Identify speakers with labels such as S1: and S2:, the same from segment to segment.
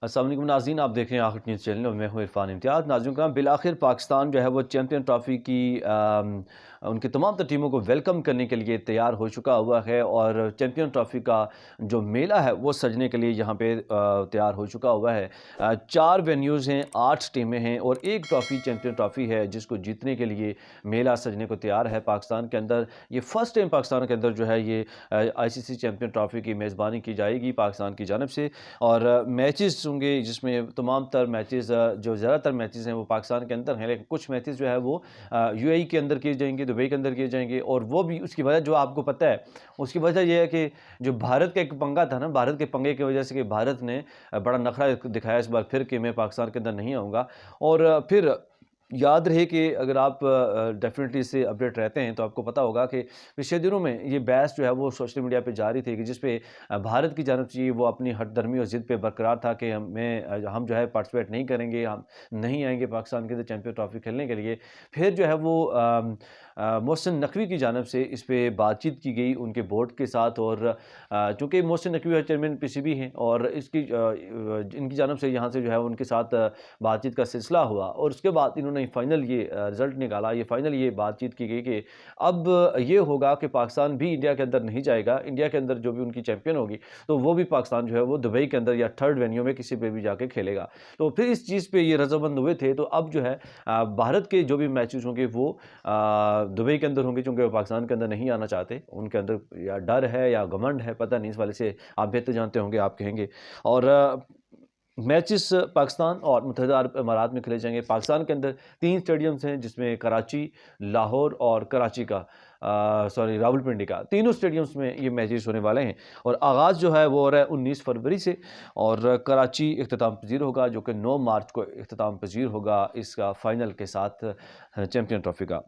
S1: अस्सलाम वालेकुम नाज़रीन, आप देख रहे हैं आखिर न्यूज़ चैनल और मैं हूं इरफान इम्तियाज़। नाज़रीन कराम, बिलाखिर पाकिस्तान जो है वो चैम्पियन ट्रॉफ़ी की उनकी तमाम तर टीमों को वेलकम करने के लिए तैयार हो चुका हुआ है और चैम्पियन ट्रॉफ़ी का जो मेला है वो सजने के लिए यहाँ पे तैयार हो चुका हुआ है। 4 वेन्यूज़ हैं, 8 टीमें हैं और एक ट्रॉफ़ी चैम्पियन ट्रॉफ़ी है जिसको जीतने के लिए मेला सजने को तैयार है पाकिस्तान के अंदर। ये फ़र्स्ट टाइम पाकिस्तान के अंदर जो है ये आईसीसी चैम्पियन ट्रॉफ़ी की मेज़बानी की जाएगी पाकिस्तान की जानिब से। और मैचेस होंगे जिसमें तमाम तर मैचेस जो ज़्यादातर मैचेस हैं वो पाकिस्तान के अंदर हैं, लेकिन कुछ मैचेस जो है वो यूएई के अंदर किए जाएंगे, दुबई के अंदर किए जाएंगे। और वो भी उसकी वजह जो आपको पता है, उसकी वजह यह है कि जो भारत का एक पंगा था ना, भारत के पंगे की वजह से कि भारत ने बड़ा नखरा दिखाया इस बार फिर कि मैं पाकिस्तान के अंदर नहीं आऊँगा। और फिर याद रहे कि अगर आप डेफ़िनेटली इससे अपडेट रहते हैं तो आपको पता होगा कि पिछले दिनों में ये बहस जो है वो सोशल मीडिया पे जारी थी कि जिस पे भारत की जानब से वो अपनी हठधर्मी और ज़िद पे बरकरार था कि हम जो है पार्टिसिपेट नहीं करेंगे, हम नहीं आएँगे पाकिस्तान के अंदर चैंपियन ट्रॉफ़ी खेलने के लिए। फिर जो है वो मोहसिन नकवी की जानब से इस पे बातचीत की गई उनके बोर्ड के साथ। और चूँकि मोहसिन नकवी चेयरमैन पीसीबी हैं और इनकी जानब से यहाँ से जो है उनके साथ बातचीत का सिलसिला हुआ और उसके बाद इन्होंने फाइनल ये रिज़ल्ट निकाला। ये फाइनल ये बातचीत की गई कि अब ये होगा कि पाकिस्तान भी इंडिया के अंदर नहीं जाएगा। इंडिया के अंदर जो भी उनकी चैंपियन होगी तो वो भी पाकिस्तान जो है वो दुबई के अंदर या थर्ड वेन्यू में किसी पे भी जाके खेलेगा। तो फिर इस चीज़ पे ये रज़ामंद हुए थे। तो अब जो है भारत के जो भी मैचेस होंगे वो दुबई के अंदर होंगे, चूँकि वो पाकिस्तान के अंदर नहीं आना चाहते। उनके अंदर या डर है या घमंड है, पता नहीं, इस वाले से आप बेहतर जानते होंगे, आप कहेंगे। और मैचेस पाकिस्तान और मुत्तहदा अरब अमारात में खेले जाएँगे। पाकिस्तान के अंदर 3 स्टेडियम्स हैं जिसमें कराची, लाहौर और कराची का रावलपिंडी का, तीनों स्टेडियम्स में ये मैचेस होने वाले हैं। और आगाज़ जो है वो हो रहा है 19 फरवरी से और कराची इख्तिताम पज़ीर होगा जो कि 9 मार्च को इख्तिताम पज़ीर होगा इसका फाइनल के साथ चैंपियन ट्रॉफ़ी का।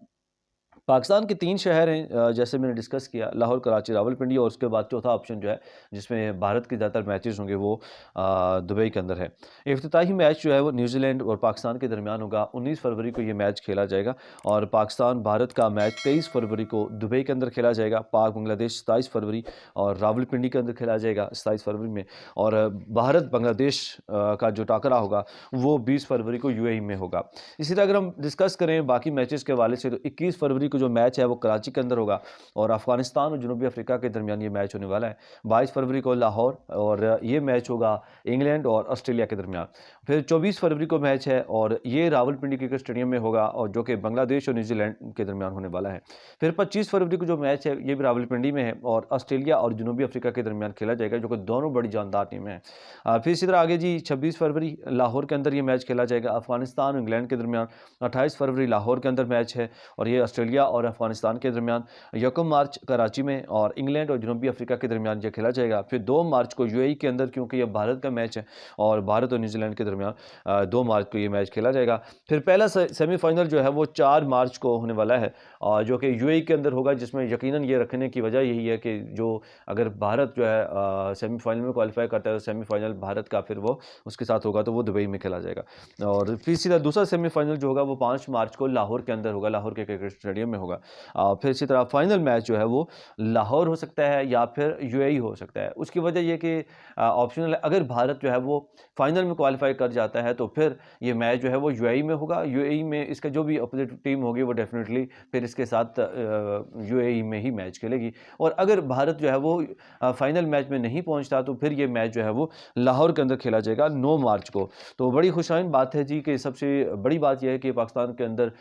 S1: पाकिस्तान के 3 शहर हैं, जैसे मैंने डिस्कस किया, लाहौर, कराची, रावलपिंडी और उसके बाद चौथा ऑप्शन जो है जिसमें भारत के ज़्यादातर मैचेस होंगे वो दुबई के अंदर है। इफ्तिताही मैच जो है वो न्यूजीलैंड और पाकिस्तान के दरमियान होगा। 19 फरवरी को ये मैच खेला जाएगा और पाकिस्तान भारत का मैच 23 फरवरी को दुबई के अंदर खेला जाएगा। पाक बांग्लादेश 27 फरवरी और रावलपिंडी के अंदर खेला जाएगा 27 फरवरी में। और भारत बांग्लादेश का जो टाकरा होगा वो 20 फरवरी को यूएई में होगा। इसी तरह अगर हम डिस्कस करें बाकी मैचेस के हवाले से तो 21 फरवरी को जो मैच है वो कराची के अंदर होगा और अफगानिस्तान और जनूबी अफ्रीका के दरमियान ये मैच होने वाला है। 22 फरवरी को लाहौर और ये मैच होगा इंग्लैंड और ऑस्ट्रेलिया के दरमियान। फिर 24 फरवरी को मैच है और ये रावलपिंडी क्रिकेट स्टेडियम में होगा और जो कि बांग्लादेश और न्यूजीलैंड के दरमियान होने वाला है। फिर 25 फरवरी को जो मैच है ये भी रावलपिंडी में है और ऑस्ट्रेलिया और जनूबी अफ्रीका के दरमियान खेला जाएगा जो कि दोनों बड़ी जानदार टीमें हैं। फिर इसी तरह आगे जी 26 फरवरी लाहौर के अंदर ये मैच खेला जाएगा अफगानिस्तान और इंग्लैंड के दरमियान। 28 फरवरी लाहौर के अंदर मैच है और ये ऑस्ट्रेलिया और अफगानिस्तान के दरमियान। 1 मार्च कराची में और इंग्लैंड और जनूबी अफ्रीका के दरमियान ये खेला जाएगा। फिर 2 मार्च को यूएई के अंदर, क्योंकि ये भारत का मैच है और भारत और न्यूजीलैंड के दरमियान 2 मार्च को ये मैच खेला जाएगा। फिर पहला सेमीफाइनल जो है वो 4 मार्च को होने वाला है और जो कि यूएई के अंदर होगा, जिसमें यकीनन ये रखने की वजह यही है कि जो अगर भारत जो है सेमीफाइनल में क्वालिफाई करता है तो सेमीफाइनल भारत का फिर वो उसके साथ होगा तो वो दुबई में खेला जाएगा। और फिर सीधा दूसरा सेमीफाइनल जो होगा वो 5 मार्च को लाहौर के अंदर होगा, लाहौर के क्रिकेट स्टेडियम में होगा। फिर इसी तरह फाइनल मैच जो है वो लाहौर हो सकता है या फिर यूएई हो सकता है। उसकी वजह ये कि ऑप्शनल है, अगर भारत जो है वो फाइनल में क्वालिफाई कर जाता है तो फिर ये मैच जो है वो यूएई में होगा। यूएई में इसका जो भी अपोजिट टीम होगी वो डेफिनेटली फिर इसके साथ यूएई में ही मैच खेलेगी। और अगर भारत जो है वो फाइनल मैच में नहीं पहुंचता तो फिर ये मैच जो है वो लाहौर के अंदर खेला जाएगा 9 मार्च को। तो बड़ी खुशाइन बात है जी कि सबसे बड़ी बात यह है कि पाकिस्तान के अंदर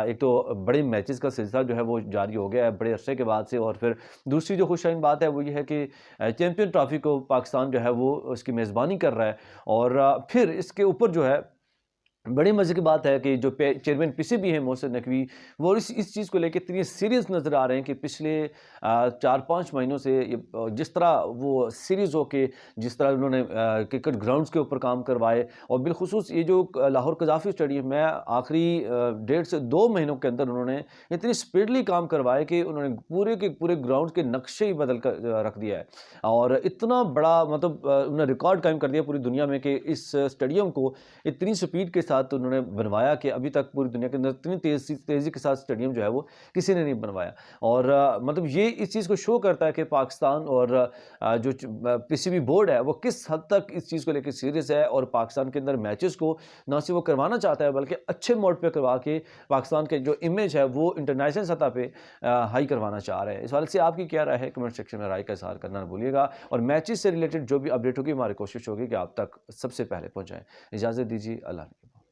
S1: एक तो बड़े मैचेस का सिलसिला जो है वो जारी हो गया है बड़े अरसे के बाद से। और फिर दूसरी जो खुशाइन बात है वो ये है कि चैंपियन ट्रॉफी को पाकिस्तान जो है वो उसकी मेज़बानी कर रहा है। और फिर इसके ऊपर जो है बड़ी मज़े की बात है कि जो चेयरमैन पीसीबी हैं मोहसिन नकवी, वो इस चीज़ को लेके इतनी सीरियस नज़र आ रहे हैं कि पिछले 4-5 महीनों से ये जिस तरह वो सीरियस होके जिस तरह उन्होंने क्रिकेट ग्राउंड्स के ऊपर काम करवाए और बिलखुसूस ये जो लाहौर कज़ाफ़ी स्टेडियम है आखिरी 1.5 से 2 महीनों के अंदर उन्होंने इतनी स्पीडली काम करवाए कि उन्होंने पूरे के पूरे ग्राउंड के नक्शे ही बदल कर रख दिया है। और इतना बड़ा मतलब उन्होंने रिकॉर्ड कायम कर दिया पूरी दुनिया में कि इस स्टेडियम को इतनी स्पीड के साथ साथ उन्होंने बनवाया कि अभी तक पूरी दुनिया के अंदर इतनी तेज़ी के साथ स्टेडियम जो है वो किसी ने नहीं बनवाया। और मतलब ये इस चीज़ को शो करता है कि पाकिस्तान और जो पीसीबी बोर्ड है वो किस हद तक इस चीज़ को लेके सीरियस है और पाकिस्तान के अंदर मैचेस को ना सिर्फ वो करवाना चाहता है बल्कि अच्छे मोड पे करवा के पाकिस्तान के जो इमेज है वो इंटरनेशनल सतह पे हाई करवाना चाह रहे हैं। इस हवाले से आपकी क्या राय है? कमेंट सेक्शन में राय का इज़हार करना ना भूलिएगा और मैचेस से रिलेटेड जो भी अपडेट होगी हमारी कोशिश होगी कि आप तक सबसे पहले पहुँचाएँ। इजाज़त दीजिए, अल्लाह हाफ़िज़।